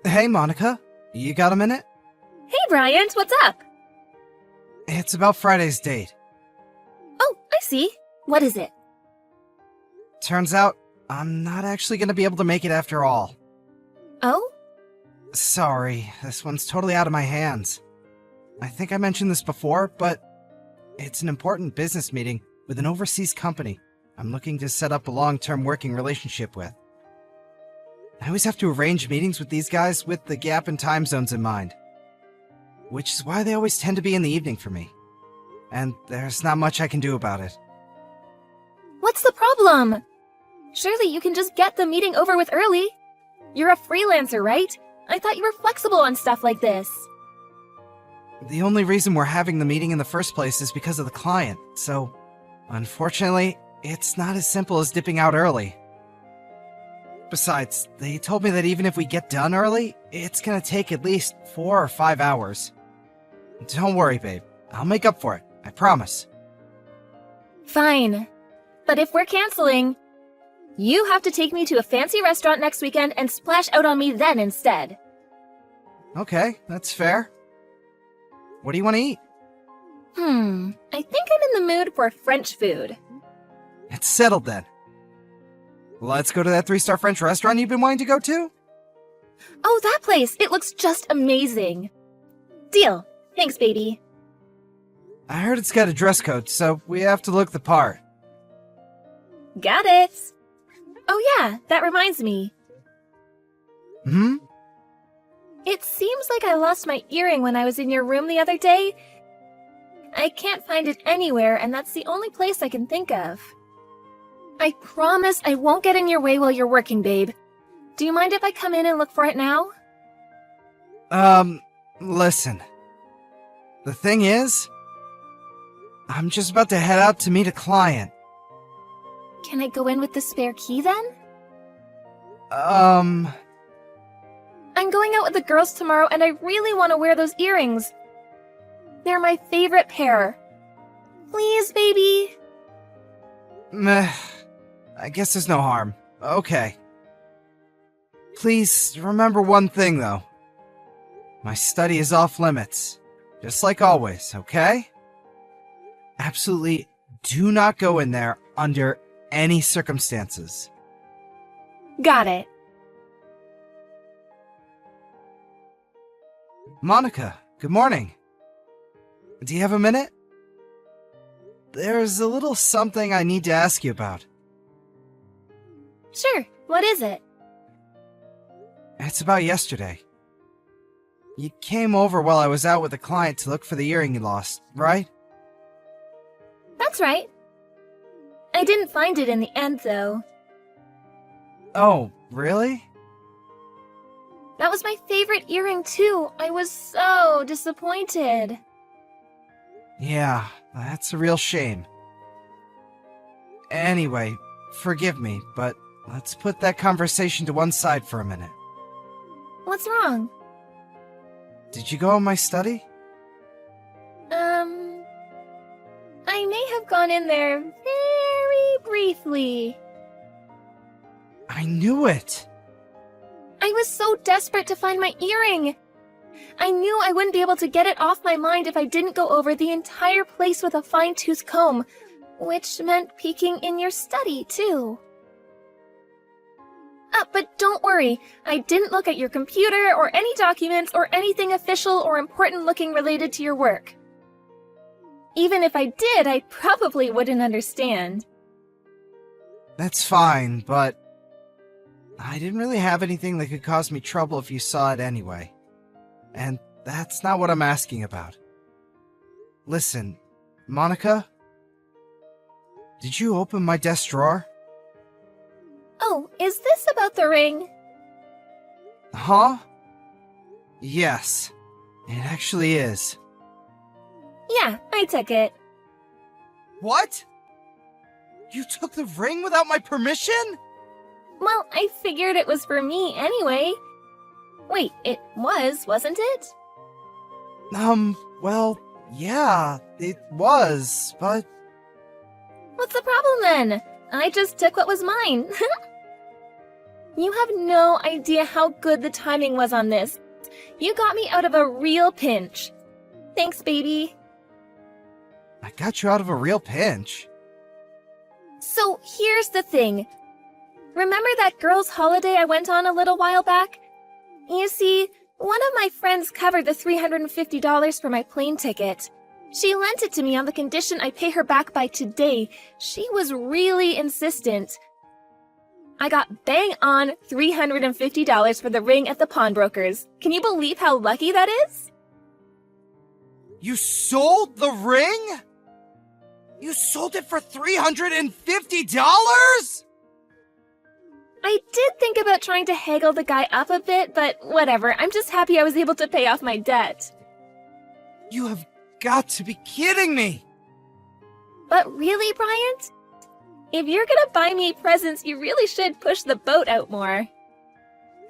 Hey, Monica. You got a minute? Hey, Bryant, what's up? It's about Friday's date. Oh, I see. What is it? Turns out, I'm not actually gonna be able to make it after all. Oh? Sorry, this one's totally out of my hands. I think I mentioned this before, but it's an important business meeting with an overseas company I'm looking to set up a long-term working relationship with. I always have to arrange meetings with these guys with the gap in time zones in mind, which is why they always tend to be in the evening for me. And there's not much I can do about it. What's the problem? Surely you can just get the meeting over with early. You're a freelancer, right? I thought you were flexible on stuff like this. The only reason we're having the meeting in the first place is because of the client, so unfortunately, it's not as simple as dipping out early. Besides, they told me that even if we get done early, it's gonna take at least 4 or 5 hours. Don't worry, babe. I'll make up for it. I promise. Fine. But if we're canceling, you have to take me to a fancy restaurant next weekend and splash out on me then instead. Okay, that's fair. What do you want to eat? I think I'm in the mood for French food. It's settled then. Let's go to that 3-star French restaurant you've been wanting to go to? Oh, that place! It looks just amazing. Deal. Thanks, baby. I heard it's got a dress code, so we have to look the part. Got it. Oh yeah, that reminds me. It seems like I lost my earring when I was in your room the other day. I can't find it anywhere, and that's the only place I can think of. I promise I won't get in your way while you're working, babe. Do you mind if I come in and look for it now? Listen. The thing is, I'm just about to head out to meet a client. Can I go in with the spare key then? I'm going out with the girls tomorrow and I really want to wear those earrings. They're my favorite pair. Please, baby. Meh. I guess there's no harm. Okay. Please remember one thing, though. My study is off limits. Just like always, okay? Absolutely do not go in there under any circumstances. Got it. Monica, good morning. Do you have a minute? There's a little something I need to ask you about. Sure, what is it? It's about yesterday. You came over while I was out with a client to look for the earring you lost, right? That's right. I didn't find it in the end, though. Oh, really? That was my favorite earring, too. I was so disappointed. Yeah, that's a real shame. Anyway, forgive me, but let's put that conversation to one side for a minute. What's wrong? Did you go in my study? I may have gone in there very briefly. I knew it! I was so desperate to find my earring. I knew I wouldn't be able to get it off my mind if I didn't go over the entire place with a fine-tooth comb, which meant peeking in your study, too. But don't worry, I didn't look at your computer or any documents or anything official or important looking related to your work. Even if I did, I probably wouldn't understand. That's fine, but I didn't really have anything that could cause me trouble if you saw it anyway. And that's not what I'm asking about. Listen, Monica, did you open my desk drawer? Oh, is this about the ring? Huh? Yes, it actually is. Yeah, I took it. What? You took the ring without my permission? Well, I figured it was for me anyway. Wait, it was, wasn't it? Well, yeah, it was, but... What's the problem then? I just took what was mine. You have no idea how good the timing was on this. You got me out of a real pinch. Thanks, baby. I got you out of a real pinch. So here's the thing. Remember that girls' holiday I went on a little while back? You see, one of my friends covered the $350 for my plane ticket. She lent it to me on the condition I pay her back by today. She was really insistent. I got bang on $350 for the ring at the pawnbrokers. Can you believe how lucky that is? You sold the ring? You sold it for $350? I did think about trying to haggle the guy up a bit, but whatever. I'm just happy I was able to pay off my debt. You have got to be kidding me! But really, Bryant? If you're gonna buy me presents, you really should push the boat out more.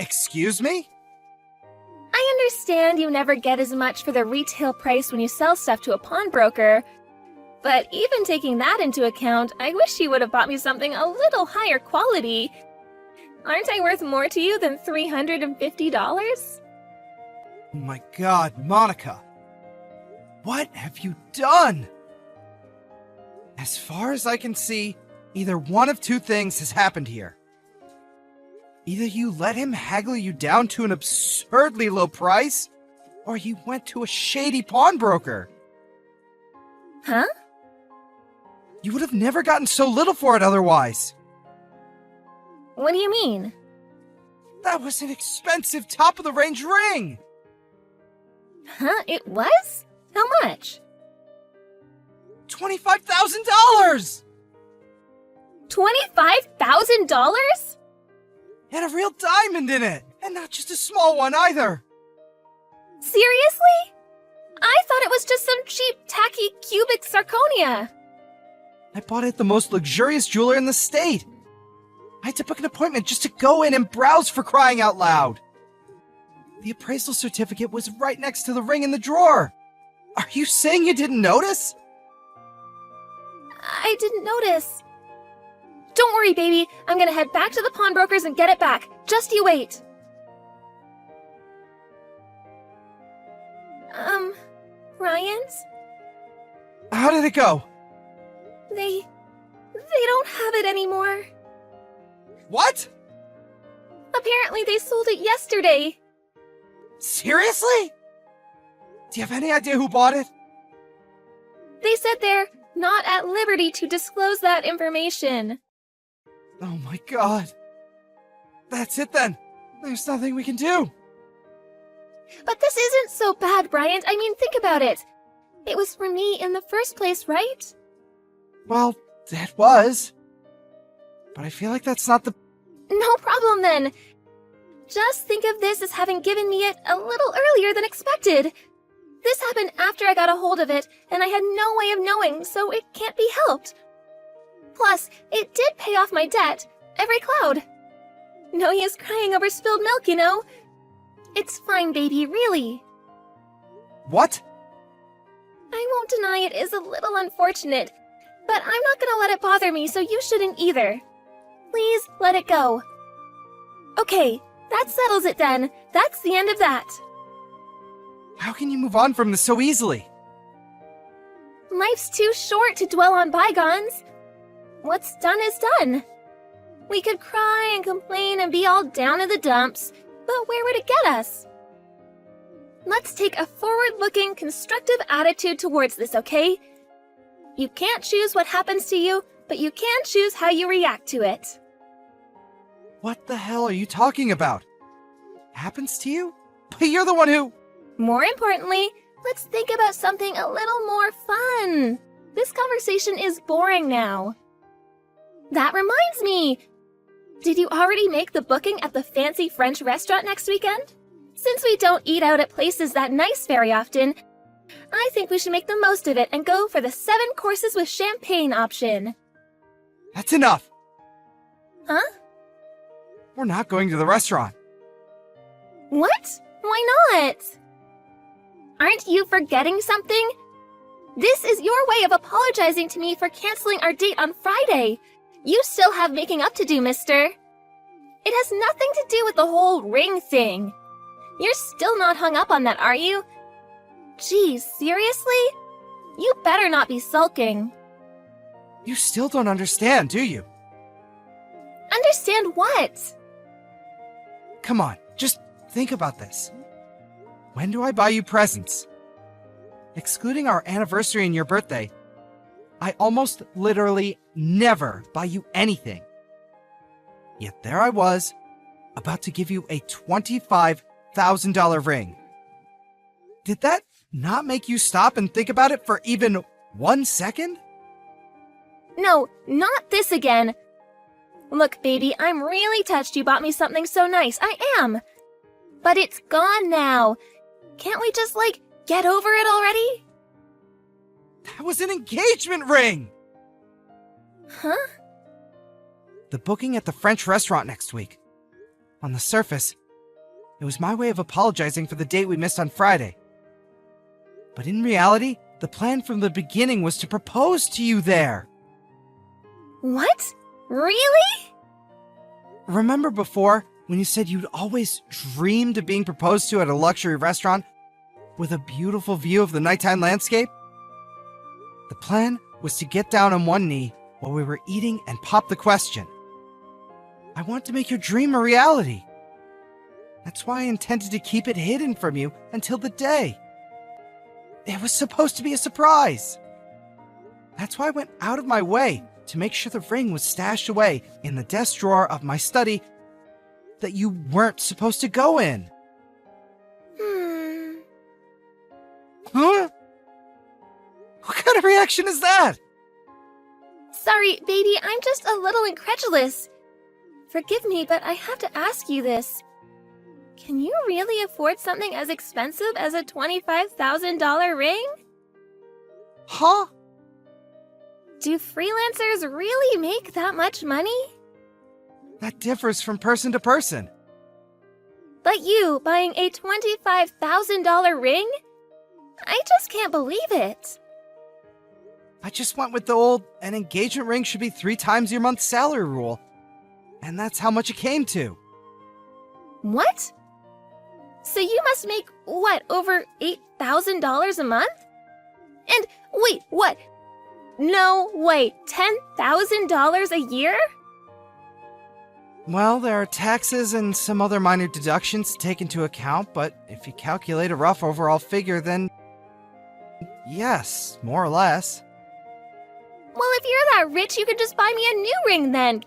Excuse me? I understand you never get as much for the retail price when you sell stuff to a pawnbroker, but even taking that into account, I wish you would have bought me something a little higher quality. Aren't I worth more to you than $350? Oh my God, Monica. What have you done? As far as I can see, either one of two things has happened here. Either you let him haggle you down to an absurdly low price, or you went to a shady pawnbroker. Huh? You would have never gotten so little for it otherwise. What do you mean? That was an expensive top-of-the-range ring! Huh? It was? How much? $25,000! $25,000? Had a real diamond in it, and not just a small one either. Seriously? I thought it was just some cheap, tacky, cubic zirconia. I bought it at the most luxurious jeweler in the state. I had to book an appointment just to go in and browse, for crying out loud. The appraisal certificate was right next to the ring in the drawer. Are you saying you didn't notice? I didn't notice. Don't worry, baby. I'm gonna head back to the pawnbrokers and get it back. Just you wait. Ryan's? How did it go? They don't have it anymore. What? Apparently they sold it yesterday. Seriously? Do you have any idea who bought it? They said they're not at liberty to disclose that information. Oh my God. That's it then. There's nothing we can do. But this isn't so bad, Bryant. I mean, think about it. It was for me in the first place, right? Well, it was. But I feel like that's not the... No problem then. Just think of this as having given me it a little earlier than expected. This happened after I got a hold of it, and I had no way of knowing, so it can't be helped. Plus, it did pay off my debt, every cloud. No use crying over spilled milk, you know? It's fine, baby, really. What? I won't deny it is a little unfortunate, but I'm not gonna let it bother me, so you shouldn't either. Please let it go. Okay, that settles it then. That's the end of that. How can you move on from this so easily? Life's too short to dwell on bygones. What's done is done. We could cry and complain and be all down in the dumps, but where would it get us? Let's take a forward-looking, constructive attitude towards this, okay? You can't choose what happens to you, but you can choose how you react to it. What the hell are you talking about? Happens to you? But you're the one who... More importantly, let's think about something a little more fun. This conversation is boring now. That reminds me! Did you already make the booking at the fancy French restaurant next weekend? Since we don't eat out at places that nice very often, I think we should make the most of it and go for the 7 courses with champagne option. That's enough! Huh? We're not going to the restaurant. What? Why not? Aren't you forgetting something? This is your way of apologizing to me for canceling our date on Friday. You still have making up to do, mister. It has nothing to do with the whole ring thing. You're still not hung up on that, are you? Geez, seriously? You better not be sulking. You still don't understand, do you? Understand what? Come on, just think about this. When do I buy you presents? Excluding our anniversary and your birthday, I almost literally never buy you anything. Yet there I was, about to give you a $25,000 ring. Did that not make you stop and think about it for even 1 second? No, not this again. Look, baby, I'm really touched you bought me something so nice. I am. But it's gone now. Can't we just, get over it already? That was an engagement ring! Huh? The booking at the French restaurant next week. On the surface, it was my way of apologizing for the date we missed on Friday. But in reality, the plan from the beginning was to propose to you there. What? Really? Remember before, when you said you'd always dreamed of being proposed to at a luxury restaurant with a beautiful view of the nighttime landscape? The plan was to get down on one knee while we were eating and pop the question. I want to make your dream a reality. That's why I intended to keep it hidden from you until the day. It was supposed to be a surprise. That's why I went out of my way to make sure the ring was stashed away in the desk drawer of my study that you weren't supposed to go in. Huh? What kind of reaction is that? Sorry, baby, I'm just a little incredulous. Forgive me, but I have to ask you this. Can you really afford something as expensive as a $25,000 ring? Huh? Do freelancers really make that much money? That differs from person to person. But you buying a $25,000 ring? I just can't believe it. I just went with the old, an engagement ring should be 3 times your month's salary rule. And that's how much it came to. What? So you must make, over $8,000 a month? And wait, what? No, wait, $10,000 a year? Well, there are taxes and some other minor deductions to take into account, but if you calculate a rough overall figure, then yes, more or less. Well, if you're that rich, you could just buy me a new ring then,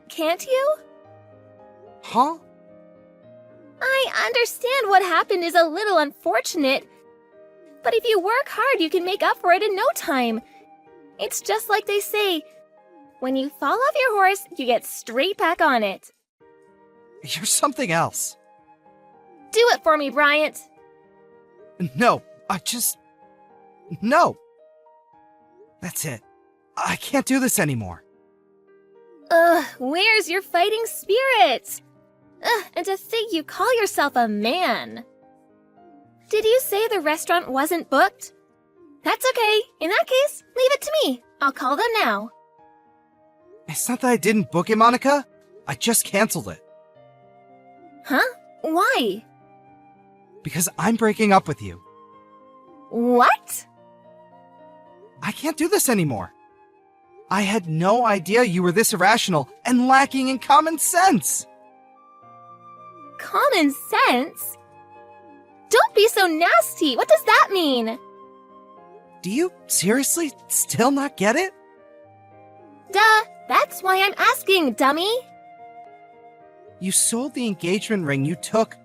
can't you? Huh? I understand what happened is a little unfortunate, but if you work hard, you can make up for it in no time. It's just like they say, when you fall off your horse, you get straight back on it. You're something else. Do it for me, Bryant. No, No! That's it. I can't do this anymore. Where's your fighting spirit? And to think you call yourself a man. Did you say the restaurant wasn't booked? That's okay. In that case, leave it to me. I'll call them now. It's not that I didn't book it, Monica. I just canceled it. Huh? Why? Because I'm breaking up with you. What? I can't do this anymore. I had no idea you were this irrational and lacking in common sense. Common sense? Don't be so nasty. What does that mean? Do you seriously still not get it? Duh, that's why I'm asking, dummy. You sold the engagement ring you took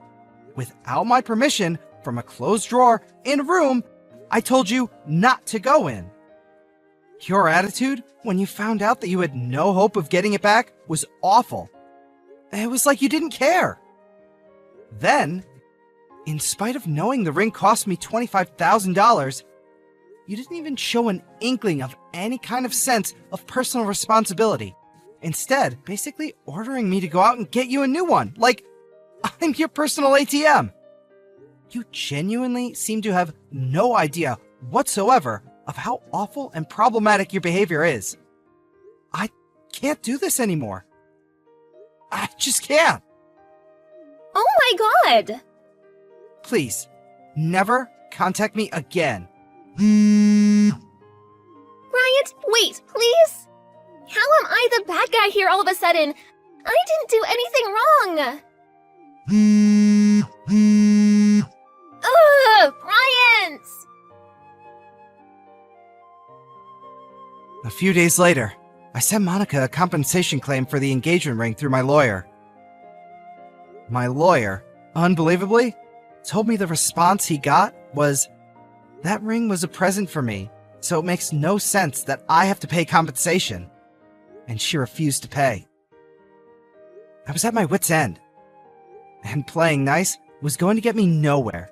without my permission from a closed drawer in a room I told you not to go in. Your attitude when you found out that you had no hope of getting it back was awful. It was like you didn't care. Then, in spite of knowing the ring cost me $25,000, you didn't even show an inkling of any kind of sense of personal responsibility. Instead, basically ordering me to go out and get you a new one, like I'm your personal ATM. You genuinely seem to have no idea whatsoever of how awful and problematic your behavior is. I can't do this anymore. I just can't. Oh my god! Please, never contact me again. Bryant, wait, please? How am I the bad guy here all of a sudden? I didn't do anything wrong! Ugh, Bryant! A few days later, I sent Monica a compensation claim for the engagement ring through my lawyer. My lawyer, unbelievably, told me the response he got was, "That ring was a present for me, so it makes no sense that I have to pay compensation." And she refused to pay. I was at my wit's end, and playing nice was going to get me nowhere.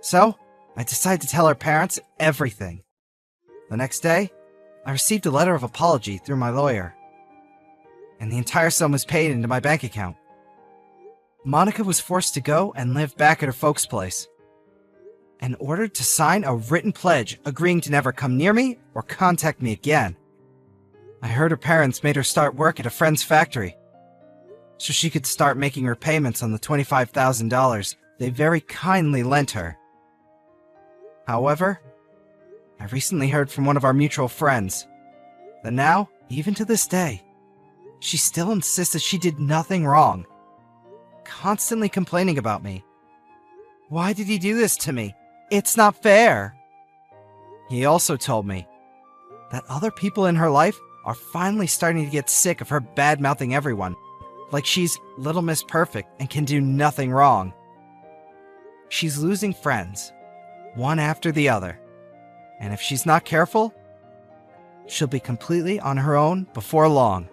So, I decided to tell her parents everything. The next day, I received a letter of apology through my lawyer, and the entire sum was paid into my bank account. Monica was forced to go and live back at her folks' place, and ordered to sign a written pledge agreeing to never come near me or contact me again. I heard her parents made her start work at a friend's factory, so she could start making her payments on the $25,000 they very kindly lent her. However, I recently heard from one of our mutual friends that now, even to this day, she still insists that she did nothing wrong, constantly complaining about me. Why did he do this to me? It's not fair. He also told me that other people in her life are finally starting to get sick of her bad-mouthing everyone, like she's Little Miss Perfect and can do nothing wrong. She's losing friends, one after the other. And if she's not careful, she'll be completely on her own before long.